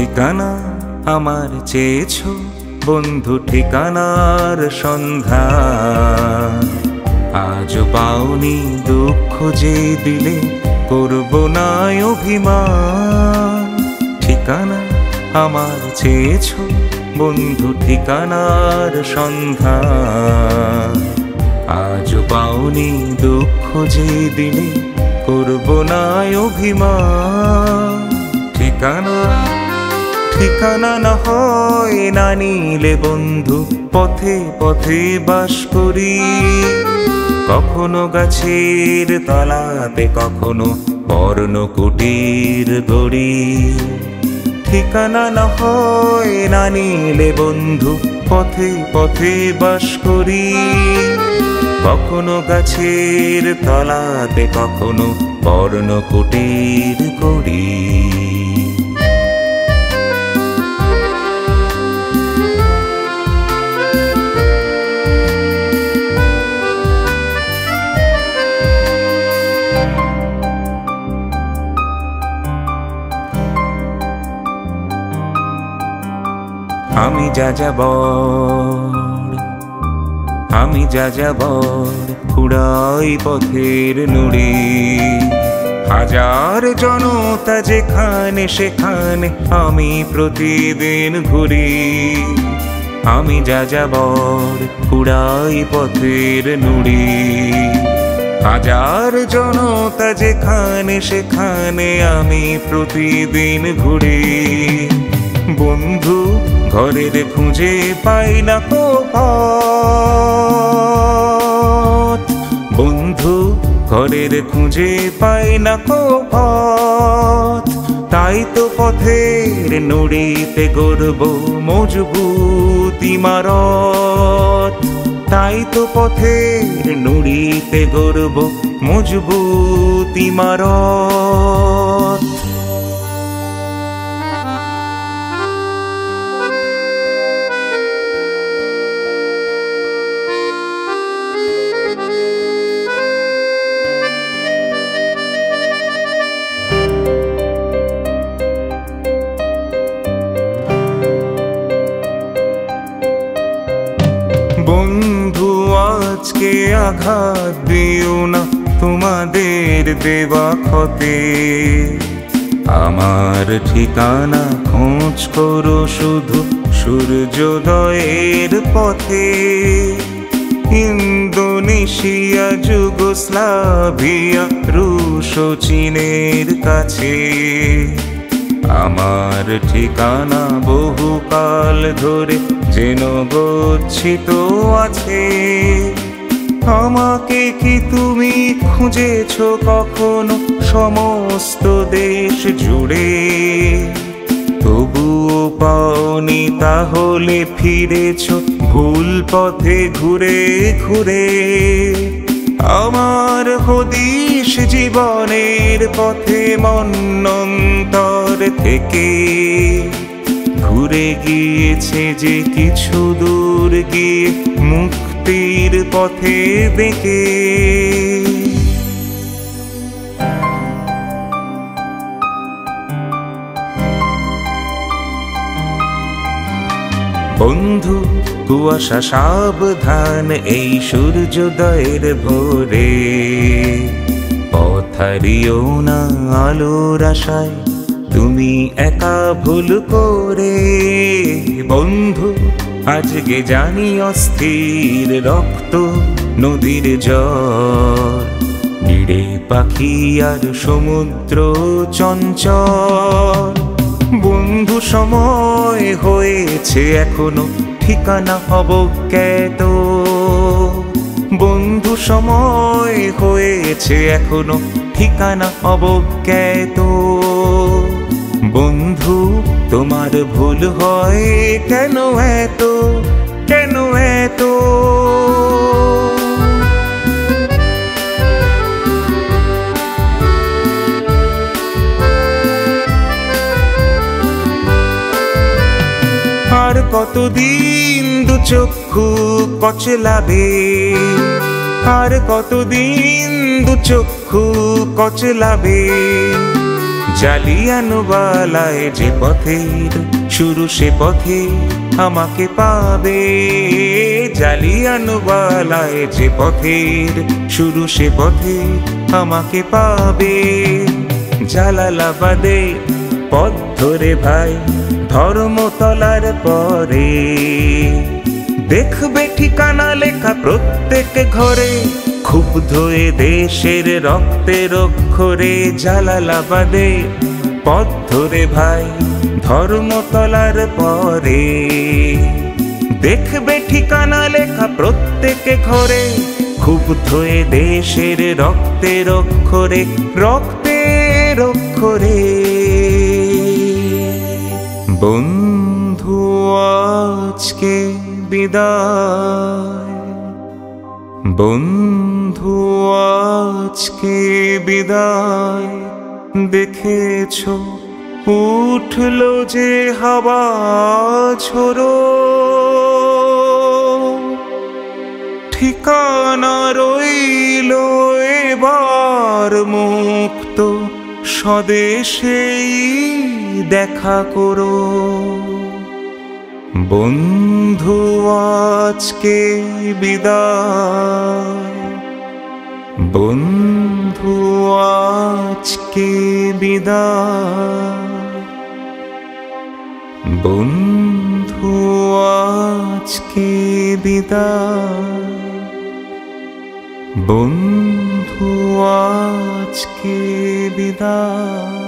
ঠিকানা আমার চেয়েছো বন্ধু, ঠিকানার সন্ধান আজও পাওনি। দুঃখ যে দিলে করব না অভিমান। ঠিকানা আমার চেয়েছো বন্ধু, ঠিকানার সন্ধান আজও পাওনি। দুঃখ যে দিলে করব না অভিমান। ঠিকানা ঠিকানা না হয় না নিলে বন্ধু, পথে পথে বাস করি। কখনো গাছের তলাতে, কখনো পর্ণকুটির গড়ি। ঠিকানা না হয় না নিলে বন্ধু, পথে পথে বাস করি। কখনো গাছের তলাতে, কখনো পর্ণকুটির গড়ি। আমি যাযাবর উড়াই পথের নুড়ি। হাজার জনতা যেখানে সেখানে আমি প্রতিদিন ঘুরি। আমি যাযাবর উড়াই পথের নুড়ি। হাজার জনতা যেখানে সেখানে আমি প্রতিদিন ঘুরি। বন্ধু ঘরের খুঁজে পাই না কো পথ। বন্ধু ঘরের খুঁজে পাই না কো পথ। তাই তো পথের নুড়িতে গড়ব মজবুত ইমারত। তাই তো পথের নুড়িতে গড়ব মজবুত ইমারত। বন্ধু আজকে আঘাত দিও না তোমাদের দেওয়া ক্ষতে। আমার ঠিকানা খোঁজ করো শুধু সূর্যোদয়ের পথে। ইন্দোনেশিয়া, যুগোস্লাভিয়া, রুশ ও চীনের কাছে। আমার ঠিকানা বহুকাল ধরে যেন গচ্ছিত আছে। আমাকে কি তুমি খুঁজেছ কখনো সমস্ত দেশ জুড়ে? তবুও পাওনি, তাহলে ফিরেছ ভুল পথে ঘুরে ঘুরে। আমার হদিশ জীবনের পথে মন্বন্তর থেকে ঘুরে গিয়েছে যে কিছু দূর গিয়ে মুক্তির পথে বেঁকে। বন্ধু কুয়াশা সাবধান এই সূর্যোদয়ের ভোরে। পথ হারিও না আলোর আশায় তুমি একা ভুল করে। বন্ধু আজকে জানি অস্থির রক্ত নদীর জল। নিড়ে পাখি আর সমুদ্র চঞ্চল। বন্ধু সময় হয়েছে এখনো ঠিকানা অবজ্ঞাত। বন্ধু সময় হয়েছে এখনো ঠিকানা অবজ্ঞাত। বন্ধু তোমার ভুল হয় কেন এত, কেন এত? আর কতদিন দু চক্ষু কচলাবে? আর কতদিন দু চক্ষু কচলাবে? জালিয়ানওয়ালায় যে পথের শুরু সে পথে আমাকে পাবে। জালিয়ানওয়ালায় যে পথের শুরু সে পথে আমাকে পাবে। জালালাবাদে পথ ধরে ভাই ধর্মতলার পরে দেখবে ঠিকানা লেখা প্রত্যেক ঘরে, ক্ষুব্ধ এ দেশের রক্তের অক্ষরে। জালালাবাদে পথ ধরে ভাই ধর্মতলার পরে দেখবে ঠিকানা লেখা প্রত্যেক ঘরে, ক্ষুব্ধ এ দেশের রক্তের অক্ষরে, রক্তের অক্ষরে। বন্ধু আজকে বিদায়, বন্ধু আজকে বিদায়। দেখেছো উঠলো যে হাওয়া ঝোড়ো, ঠিকানা রইল এবার মুক্ত স্বদেশেই দেখা করো। বন্ধু আজকে বিদায়, বন্ধু আজকে বিদায়, বন্ধু আজকে বিদায়, বন্ধু আজকে বিদায়।